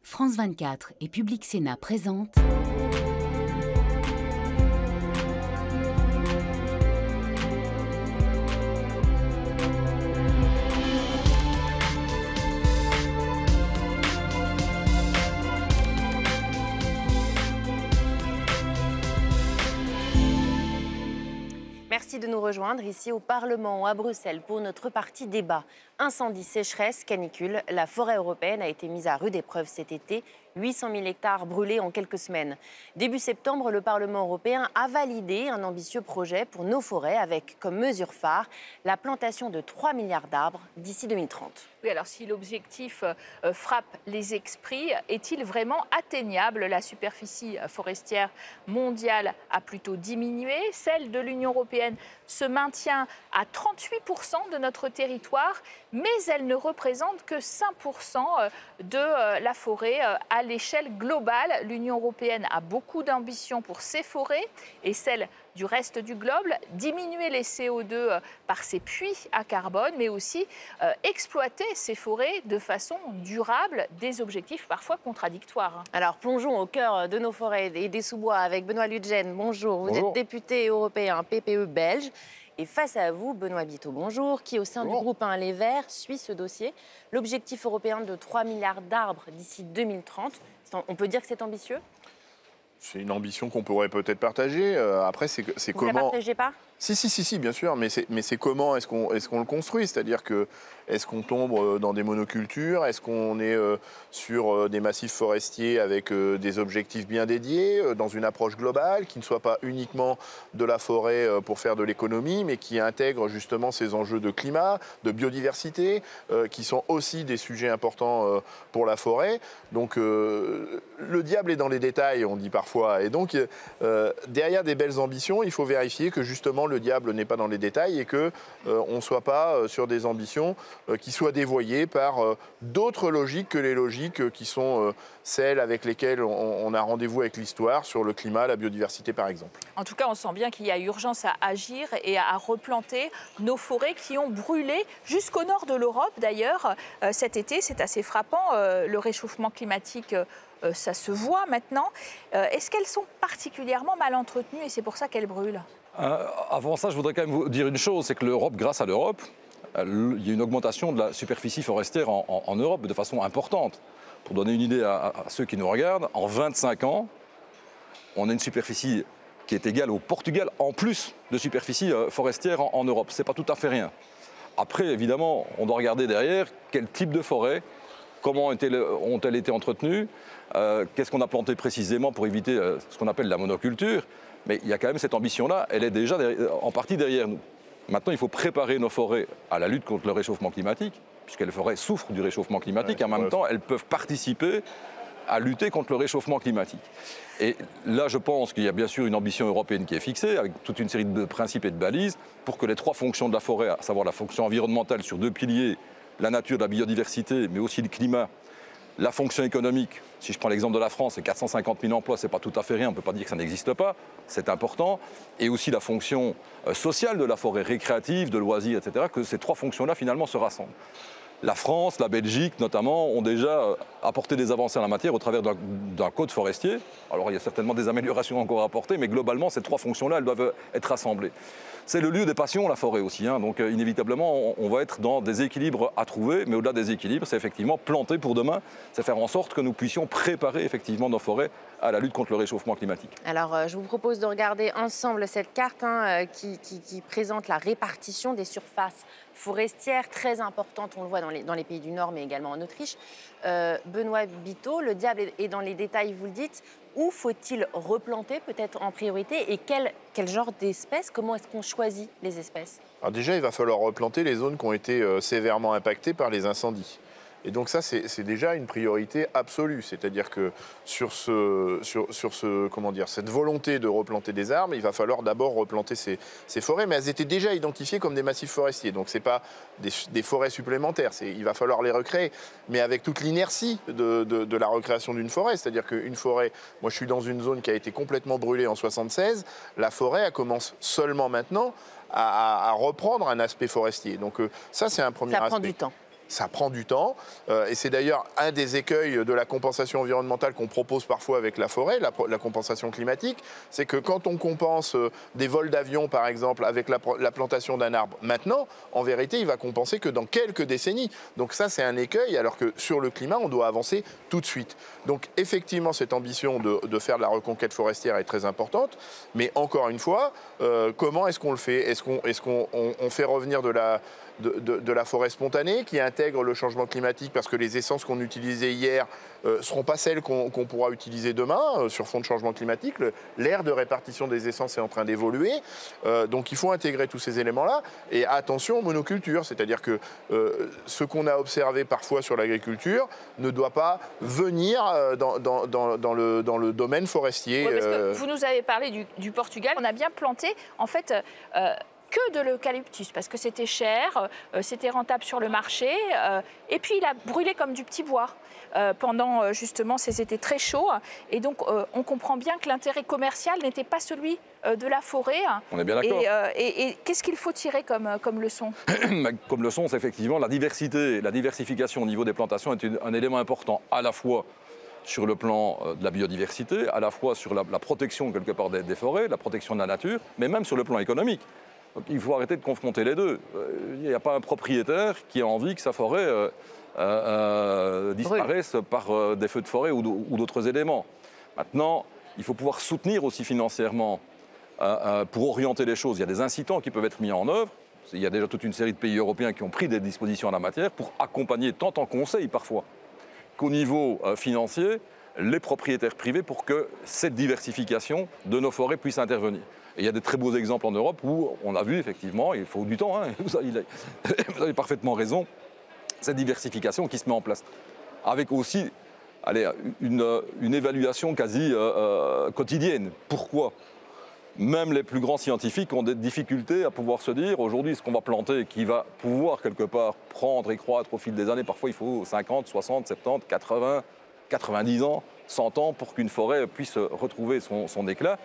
France 24 et Public Sénat présentent Merci de nous rejoindre ici au Parlement, à Bruxelles, pour notre partie débat. Incendie, sécheresse, canicule, la forêt européenne a été mise à rude épreuve cet été. 800 000 hectares brûlés en quelques semaines. Début septembre, le Parlement européen a validé un ambitieux projet pour nos forêts avec comme mesure phare la plantation de 3 milliards d'arbres d'ici 2030. Oui, alors si l'objectif frappe les esprits, est-il vraiment atteignable? La superficie forestière mondiale a plutôt diminué. Celle de l'Union européenne se maintient à 38% de notre territoire, mais elle ne représente que 5% de la forêt à l'échelle globale. L'Union européenne a beaucoup d'ambition pour ses forêts et celles du reste du globe, diminuer les CO2 par ses puits à carbone, mais aussi exploiter ces forêts de façon durable, des objectifs parfois contradictoires. Alors plongeons au cœur de nos forêts et des sous-bois avec Benoît Ludgen. Bonjour, vous êtes député européen PPE belge. Et face à vous, Benoît Biteau, bonjour, qui au sein du groupe 1 Les Verts suit ce dossier. L'objectif européen de 3 milliards d'arbres d'ici 2030, on peut dire que c'est ambitieux ? C'est une ambition qu'on pourrait peut-être partager. Après, c'est comment... Vous ne la partagez pas ? Si, bien sûr, mais c'est comment est-ce qu'on le construit? C'est-à-dire que est-ce qu'on tombe dans des monocultures? Est-ce qu'on est sur des massifs forestiers avec des objectifs bien dédiés, dans une approche globale, qui ne soit pas uniquement de la forêt pour faire de l'économie, mais qui intègre justement ces enjeux de climat, de biodiversité, qui sont aussi des sujets importants pour la forêt. Donc le diable est dans les détails, on dit parfois. Et donc derrière des belles ambitions, il faut vérifier que justement le diable n'est pas dans les détails et qu'on ne soit pas sur des ambitions qui soient dévoyées par d'autres logiques que les logiques qui sont celles avec lesquelles on a rendez-vous avec l'histoire sur le climat, la biodiversité par exemple. En tout cas, on sent bien qu'il y a urgence à agir et à replanter nos forêts qui ont brûlé jusqu'au nord de l'Europe d'ailleurs. Cet été, c'est assez frappant, le réchauffement climatique ça se voit maintenant. Est-ce qu'elles sont particulièrement mal entretenues et c'est pour ça qu'elles brûlent ? Avant ça, je voudrais quand même vous dire une chose, c'est que l'Europe, grâce à l'Europe, il y a une augmentation de la superficie forestière en Europe de façon importante. Pour donner une idée à ceux qui nous regardent, en 25 ans, on a une superficie qui est égale au Portugal en plus de superficie forestière en Europe. Ce n'est pas tout à fait rien. Après, évidemment, on doit regarder derrière quel type de forêt, comment ont-elles été entretenues, qu'est-ce qu'on a planté précisément pour éviter ce qu'on appelle la monoculture. Mais il y a quand même cette ambition-là, elle est déjà en partie derrière nous. Maintenant, il faut préparer nos forêts à la lutte contre le réchauffement climatique, puisque les forêts souffrent du réchauffement climatique, et en même temps, elles peuvent participer à lutter contre le réchauffement climatique. Et là, je pense qu'il y a bien sûr une ambition européenne qui est fixée, avec toute une série de principes et de balises, pour que les trois fonctions de la forêt, à savoir la fonction environnementale sur deux piliers, la nature, la biodiversité, mais aussi le climat, la fonction économique, si je prends l'exemple de la France, c'est 450 000 emplois, c'est pas tout à fait rien, on ne peut pas dire que ça n'existe pas, c'est important. Et aussi la fonction sociale de la forêt, récréative, de loisirs, etc., que ces trois fonctions-là finalement se rassemblent. La France, la Belgique notamment, ont déjà apporté des avancées en la matière au travers d'un code forestier. Alors il y a certainement des améliorations encore à apporter, mais globalement, ces trois fonctions-là, elles doivent être rassemblées. C'est le lieu des passions, la forêt aussi. Donc inévitablement, on va être dans des équilibres à trouver, mais au-delà des équilibres, c'est effectivement planter pour demain. C'est faire en sorte que nous puissions préparer effectivement nos forêts à la lutte contre le réchauffement climatique. Alors, je vous propose de regarder ensemble cette carte qui présente la répartition des surfaces forestières très importantes. On le voit dans les pays du Nord, mais également en Autriche. Benoît Biteau, le diable est dans les détails, vous le dites. Où faut-il replanter peut-être en priorité et quel genre d'espèces? Comment est-ce qu'on choisit les espèces? Alors déjà, il va falloir replanter les zones qui ont été sévèrement impactées par les incendies. Et donc ça, c'est déjà une priorité absolue. C'est-à-dire que sur cette volonté de replanter des arbres, il va falloir d'abord replanter ces forêts. Mais elles étaient déjà identifiées comme des massifs forestiers. Donc ce n'est pas des forêts supplémentaires. Il va falloir les recréer. Mais avec toute l'inertie de la recréation d'une forêt. C'est-à-dire qu'une forêt... Moi, je suis dans une zone qui a été complètement brûlée en 1976. La forêt, elle commence seulement maintenant à reprendre un aspect forestier. Donc ça, c'est un premier aspect. Ça prend du temps. Ça prend du temps et c'est d'ailleurs un des écueils de la compensation environnementale qu'on propose parfois avec la forêt, la compensation climatique. C'est que quand on compense des vols d'avion, par exemple, avec la plantation d'un arbre maintenant, en vérité, il va compenser que dans quelques décennies. Donc ça, c'est un écueil, alors que sur le climat, on doit avancer tout de suite. Donc effectivement, cette ambition de faire de la reconquête forestière est très importante. Mais encore une fois, comment est-ce qu'on le fait? Est-ce qu'on fait revenir de la forêt spontanée qui intègre le changement climatique parce que les essences qu'on utilisait hier ne seront pas celles qu'on pourra utiliser demain sur fond de changement climatique. L'ère de répartition des essences est en train d'évoluer. Donc il faut intégrer tous ces éléments-là. Et attention aux monocultures, c'est-à-dire que ce qu'on a observé parfois sur l'agriculture ne doit pas venir dans le domaine forestier. Oui, parce que vous nous avez parlé du Portugal. On a bien planté, en fait, que de l'eucalyptus, parce que c'était cher, c'était rentable sur le marché, et puis il a brûlé comme du petit bois pendant justement ces étés très chauds. Et donc on comprend bien que l'intérêt commercial n'était pas celui de la forêt. On est bien d'accord. Et qu'est-ce qu'il faut tirer comme leçon? Comme leçon, c'est effectivement la diversification au niveau des plantations est un élément important, à la fois sur le plan de la biodiversité, à la fois sur la protection quelque part des forêts, la protection de la nature, mais même sur le plan économique. Donc, il faut arrêter de confronter les deux. Il n'y a pas un propriétaire qui a envie que sa forêt disparaisse par des feux de forêt ou d'autres éléments. Maintenant, il faut pouvoir soutenir aussi financièrement pour orienter les choses. Il y a des incitants qui peuvent être mis en œuvre. Il y a déjà toute une série de pays européens qui ont pris des dispositions en la matière pour accompagner, tant en conseil parfois qu'au niveau financier, les propriétaires privés pour que cette diversification de nos forêts puisse intervenir. Et il y a de très beaux exemples en Europe où on a vu effectivement, il faut du temps, hein, vous avez parfaitement raison, cette diversification qui se met en place. Avec aussi une évaluation quasi quotidienne. Pourquoi ? Même les plus grands scientifiques ont des difficultés à pouvoir se dire aujourd'hui ce qu'on va planter qui va pouvoir quelque part prendre et croître au fil des années. Parfois il faut 50, 60, 70, 80, 90 ans, 100 ans pour qu'une forêt puisse retrouver son éclat.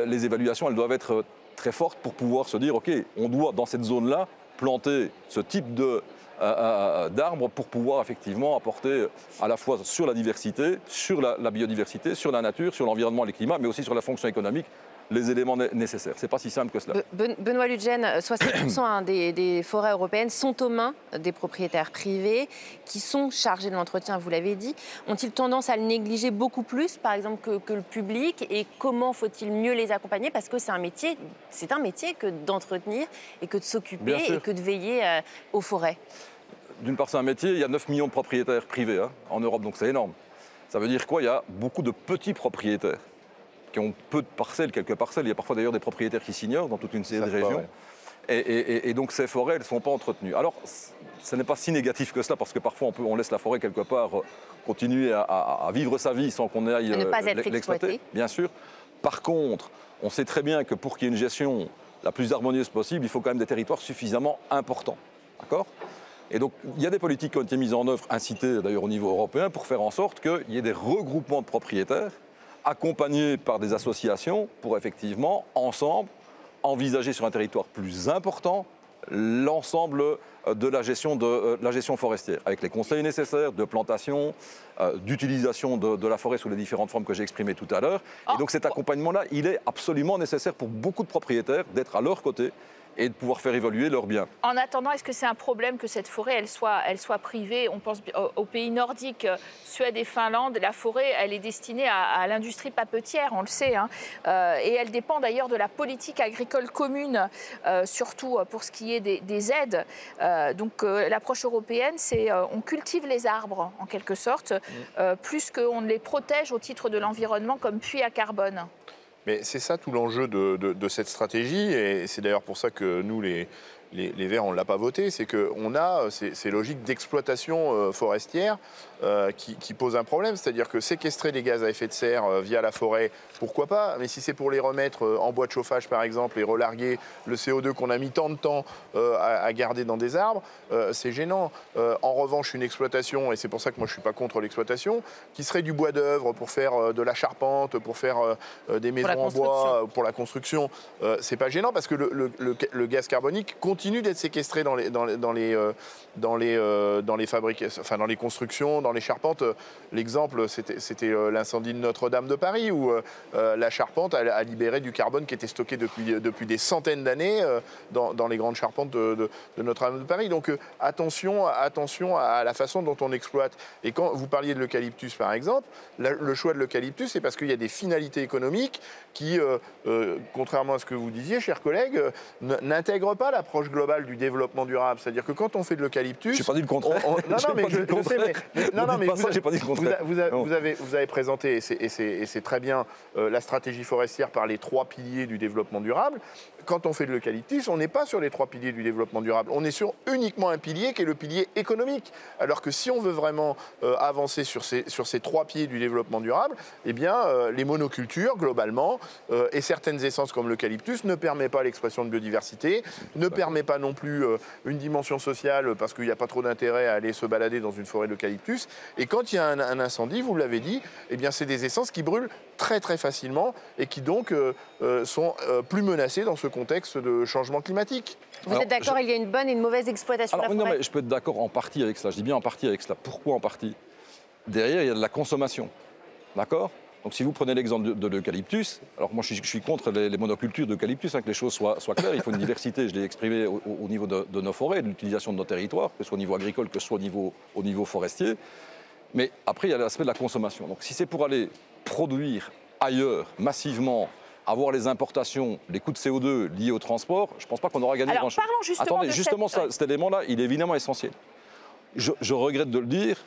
Les évaluations elles doivent être très fortes pour pouvoir se dire ok, on doit dans cette zone-là planter ce type d'arbres pour pouvoir effectivement apporter à la fois sur la diversité, sur la biodiversité, sur la nature, sur l'environnement et le climat, mais aussi sur la fonction économique, les éléments nécessaires. Ce n'est pas si simple que cela. Benoît Lutgen, 60% des forêts européennes sont aux mains des propriétaires privés qui sont chargés de l'entretien, vous l'avez dit. Ont-ils tendance à le négliger beaucoup plus, par exemple, que le public? Et comment faut-il mieux les accompagner? Parce que c'est un métier que d'entretenir et que de s'occuper et que de veiller aux forêts. D'une part, c'est un métier. Il y a 9 millions de propriétaires privés en Europe, donc c'est énorme. Ça veut dire quoi? Il y a beaucoup de petits propriétaires qui ont peu de parcelles, quelques parcelles. Il y a parfois d'ailleurs des propriétaires qui s'ignorent dans toute une série de régions. Et donc ces forêts, elles ne sont pas entretenues. Alors, ce n'est pas si négatif que cela, parce que parfois on laisse la forêt quelque part continuer à vivre sa vie sans qu'on aille l'exploiter, bien sûr. Par contre, on sait très bien que pour qu'il y ait une gestion la plus harmonieuse possible, il faut quand même des territoires suffisamment importants. D'accord ? Et donc, il y a des politiques qui ont été mises en œuvre, incitées d'ailleurs au niveau européen, pour faire en sorte qu'il y ait des regroupements de propriétaires accompagnés par des associations pour effectivement, ensemble, envisager sur un territoire plus important l'ensemble de la gestion forestière, avec les conseils nécessaires de plantation, d'utilisation de la forêt sous les différentes formes que j'ai exprimées tout à l'heure. Et donc cet accompagnement-là, il est absolument nécessaire pour beaucoup de propriétaires d'être à leur côté et de pouvoir faire évoluer leurs biens. En attendant, est-ce que c'est un problème que cette forêt elle soit privée? On pense aux pays nordiques, Suède et Finlande. La forêt, elle est destinée à l'industrie papetière, on le sait. Et elle dépend d'ailleurs de la politique agricole commune, surtout pour ce qui est des aides. Donc l'approche européenne, c'est on cultive les arbres, en quelque sorte, plus qu'on ne les protège au titre de l'environnement comme puits à carbone. Mais c'est ça tout l'enjeu de cette stratégie, et c'est d'ailleurs pour ça que nous, les Verts, on ne l'a pas voté, c'est qu'on a ces logiques d'exploitation forestière qui posent un problème, c'est-à-dire que séquestrer des gaz à effet de serre via la forêt, pourquoi pas, mais si c'est pour les remettre en bois de chauffage par exemple et relarguer le CO2 qu'on a mis tant de temps à garder dans des arbres, c'est gênant. En revanche, une exploitation, et c'est pour ça que moi je ne suis pas contre l'exploitation, qui serait du bois d'œuvre pour faire de la charpente, pour faire des maisons en bois, pour la construction, c'est pas gênant parce que le gaz carbonique continue continue d'être séquestrés dans les fabrications, enfin dans les constructions, dans les charpentes. L'exemple, c'était l'incendie de Notre-Dame de Paris, où la charpente a libéré du carbone qui était stocké depuis des centaines d'années dans les grandes charpentes de Notre-Dame de Paris. Donc attention à la façon dont on exploite. Et quand vous parliez de l'eucalyptus, par exemple, le choix de l'eucalyptus, c'est parce qu'il y a des finalités économiques qui, contrairement à ce que vous disiez, chers collègues, n'intègrent pas l'approche globale du développement durable. C'est-à-dire que quand on fait de l'eucalyptus... Je n'ai pas dit le contraire. Vous avez présenté, et c'est très bien, la stratégie forestière par les 3 piliers du développement durable. Quand on fait de l'eucalyptus, on n'est pas sur les 3 piliers du développement durable. On est sur uniquement un pilier qui est le pilier économique. Alors que si on veut vraiment avancer sur ces 3 piliers du développement durable, eh bien, les monocultures, globalement, et certaines essences comme l'eucalyptus ne permettent pas l'expression de biodiversité, ne permet pas non plus une dimension sociale parce qu'il n'y a pas trop d'intérêt à aller se balader dans une forêt d'eucalyptus. Et quand il y a un incendie, vous l'avez dit, eh bien, c'est des essences qui brûlent très très facilement et qui donc sont plus menacées dans ce contexte de changement climatique. Vous êtes d'accord, il y a une bonne et une mauvaise exploitation de la forêt? Non, mais je peux être d'accord en partie avec cela. Je dis bien en partie avec cela. Pourquoi en partie? Derrière, il y a de la consommation. D'accord? Donc si vous prenez l'exemple de l'eucalyptus, alors moi je suis contre les monocultures d'eucalyptus, que les choses soient claires, il faut une diversité, je l'ai exprimé au niveau de nos forêts, de l'utilisation de nos territoires, que ce soit au niveau agricole, que ce soit au niveau forestier. Mais après, il y a l'aspect de la consommation. Donc si c'est pour aller produire ailleurs, massivement, avoir les importations, les coûts de CO2 liés au transport, je ne pense pas qu'on aura gagné grand-chose. Parlons justement Attendez, cet élément-là, il est évidemment essentiel. Je regrette de le dire.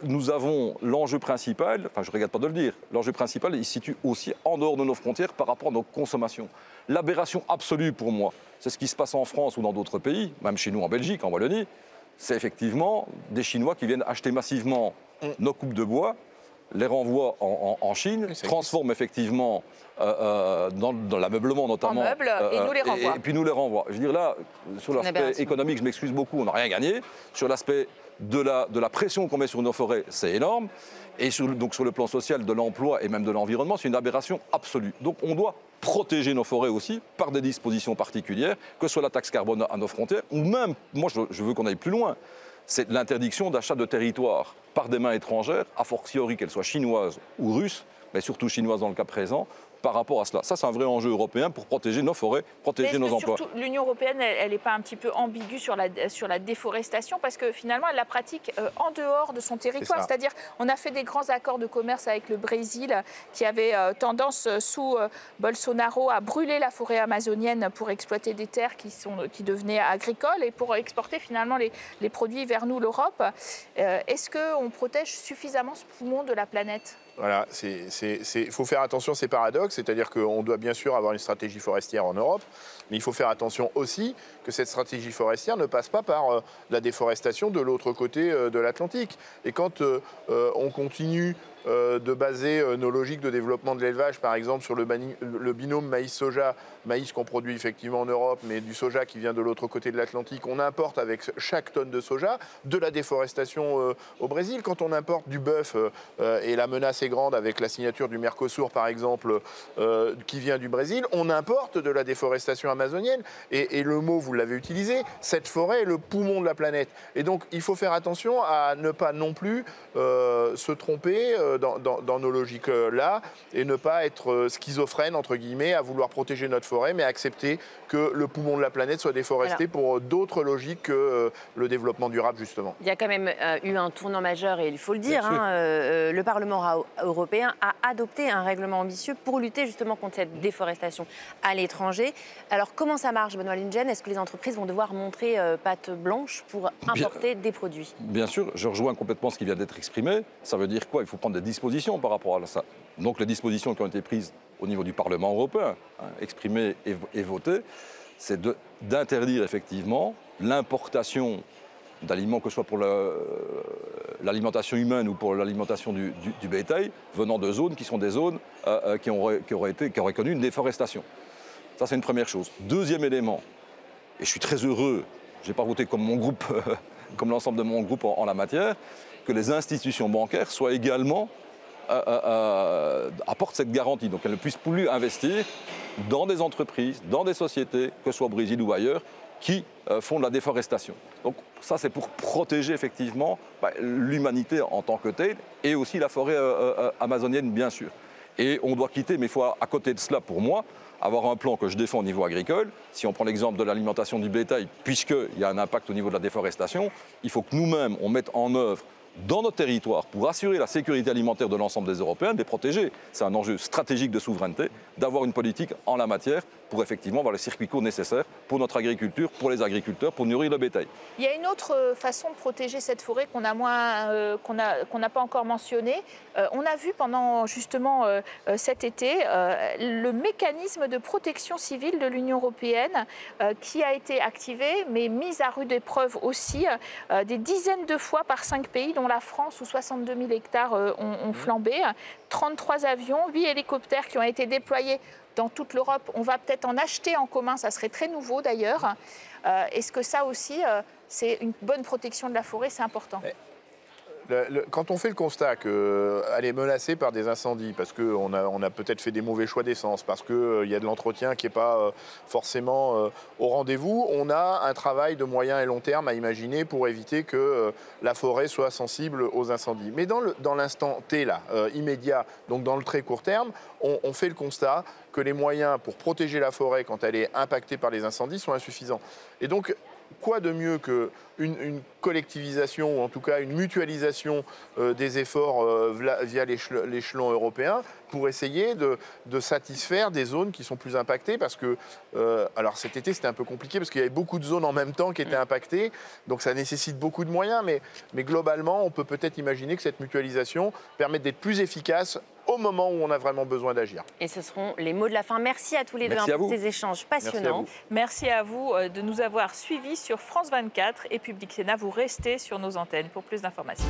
Nous avons l'enjeu principal, enfin je ne regrette pas de le dire, l'enjeu principal il se situe aussi en dehors de nos frontières par rapport à nos consommations. L'aberration absolue pour moi, c'est ce qui se passe en France ou dans d'autres pays, même chez nous en Belgique, en Wallonie, c'est effectivement des Chinois qui viennent acheter massivement nos coupes de bois, les renvoient en Chine, transforment effectivement dans l'ameublement notamment. En meubles, et nous les renvoient. Et puis nous les renvoient. Je veux dire là, sur l'aspect économique, je m'excuse beaucoup, on n'a rien gagné. Sur l'aspect de la pression qu'on met sur nos forêts, c'est énorme. Et donc sur le plan social, de l'emploi et même de l'environnement, c'est une aberration absolue. Donc on doit protéger nos forêts aussi par des dispositions particulières, que ce soit la taxe carbone à nos frontières, ou même, moi je veux qu'on aille plus loin, c'est l'interdiction d'achat de territoires par des mains étrangères, a fortiori qu'elles soient chinoises ou russes, mais surtout chinoises dans le cas présent, par rapport à cela. Ça, c'est un vrai enjeu européen pour protéger nos forêts, protéger nos emplois. L'Union européenne, elle n'est pas un petit peu ambiguë sur la déforestation parce que finalement, elle la pratique en dehors de son territoire. C'est-à-dire, on a fait des grands accords de commerce avec le Brésil qui avait tendance, sous Bolsonaro, à brûler la forêt amazonienne pour exploiter des terres qui devenaient agricoles et pour exporter finalement les produits vers nous, l'Europe. Est-ce qu'on protège suffisamment ce poumon de la planète ? Voilà, il faut faire attention, c'est paradoxe, c'est-à-dire qu'on doit bien sûr avoir une stratégie forestière en Europe, mais il faut faire attention aussi que cette stratégie forestière ne passe pas par la déforestation de l'autre côté de l'Atlantique. Et quand on continue de baser nos logiques de développement de l'élevage, par exemple, sur le binôme maïs-soja, maïs qu'on produit effectivement en Europe, mais du soja qui vient de l'autre côté de l'Atlantique, on importe avec chaque tonne de soja de la déforestation au Brésil. Quand on importe du bœuf, et la menace est grande avec la signature du Mercosur, par exemple, qui vient du Brésil, on importe de la déforestation amazonienne. Et le mot, vous l'avez utilisé, cette forêt est le poumon de la planète. Et donc, il faut faire attention à ne pas non plus se tromper dans nos logiques-là et ne pas être schizophrène, entre guillemets, à vouloir protéger notre forêt, mais accepter que le poumon de la planète soit déforesté pour d'autres logiques que le développement durable, justement. Il y a quand même eu un tournant majeur, et il faut le dire, le Parlement européen a adopté un règlement ambitieux pour lutter justement contre cette déforestation à l'étranger. Alors, comment ça marche, Benoît Lingen? Est-ce que les entreprises vont devoir montrer patte blanche pour importer des produits? Bien sûr, je rejoins complètement ce qui vient d'être exprimé. Ça veut dire quoi? Il faut prendre des dispositions par rapport à ça. Donc les dispositions qui ont été prises au niveau du Parlement européen, exprimées et votées, c'est d'interdire effectivement l'importation d'aliments, que ce soit pour l'alimentation humaine ou pour l'alimentation du bétail, venant de zones qui sont des zones qui auraient connu une déforestation. Ça, c'est une première chose. Deuxième élément, et je suis très heureux, je n'ai pas voté comme mon groupe, comme l'ensemble de mon groupe en la matière, que les institutions bancaires soient également apportent cette garantie, donc elles ne puissent plus investir dans des entreprises, dans des sociétés, que ce soit au Brésil ou ailleurs, qui font de la déforestation. Donc ça, c'est pour protéger effectivement l'humanité en tant que telle et aussi la forêt amazonienne, bien sûr. Et on doit quitter, mais il faut à côté de cela, pour moi, avoir un plan que je défends au niveau agricole. Si on prend l'exemple de l'alimentation du bétail, puisqu'il y a un impact au niveau de la déforestation, il faut que nous-mêmes, on mette en œuvre dans notre territoire, pour assurer la sécurité alimentaire de l'ensemble des Européens, de les protéger. C'est un enjeu stratégique de souveraineté, d'avoir une politique en la matière pour effectivement avoir les circuits courts nécessaires pour notre agriculture, pour les agriculteurs, pour nourrir le bétail. Il y a une autre façon de protéger cette forêt qu'on n'a pas encore mentionnée. On a vu pendant justement cet été le mécanisme de protection civile de l'Union européenne qui a été activé, mais mis à rude épreuve aussi, des dizaines de fois par 5 pays, dont la France, où 62 000 hectares ont flambé, 33 avions, 8 hélicoptères qui ont été déployés dans toute l'Europe. On va peut-être en acheter en commun, ça serait très nouveau d'ailleurs. Est-ce que ça aussi, c'est une bonne protection de la forêt, c'est important? Quand on fait le constat qu'elle est menacée par des incendies, parce qu'on a peut-être fait des mauvais choix d'essence, parce qu'il y a de l'entretien qui n'est pas forcément au rendez-vous, on a un travail de moyen et long terme à imaginer pour éviter que la forêt soit sensible aux incendies. Mais dans l'instant T, là, immédiat, donc dans le très court terme, on fait le constat que les moyens pour protéger la forêt quand elle est impactée par les incendies sont insuffisants. Et donc, quoi de mieux qu'une collectivisation, ou en tout cas une mutualisation des efforts via l'échelon européen pour essayer de satisfaire des zones qui sont plus impactées, parce que, alors cet été c'était un peu compliqué parce qu'il y avait beaucoup de zones en même temps qui étaient impactées, donc ça nécessite beaucoup de moyens, mais globalement on peut peut-être imaginer que cette mutualisation permette d'être plus efficace au moment où on a vraiment besoin d'agir. Et ce seront les mots de la fin. Merci à tous les deux pour ces échanges passionnants. Merci à vous de nous avoir suivis sur France 24 et Public Sénat. Vous restez sur nos antennes pour plus d'informations.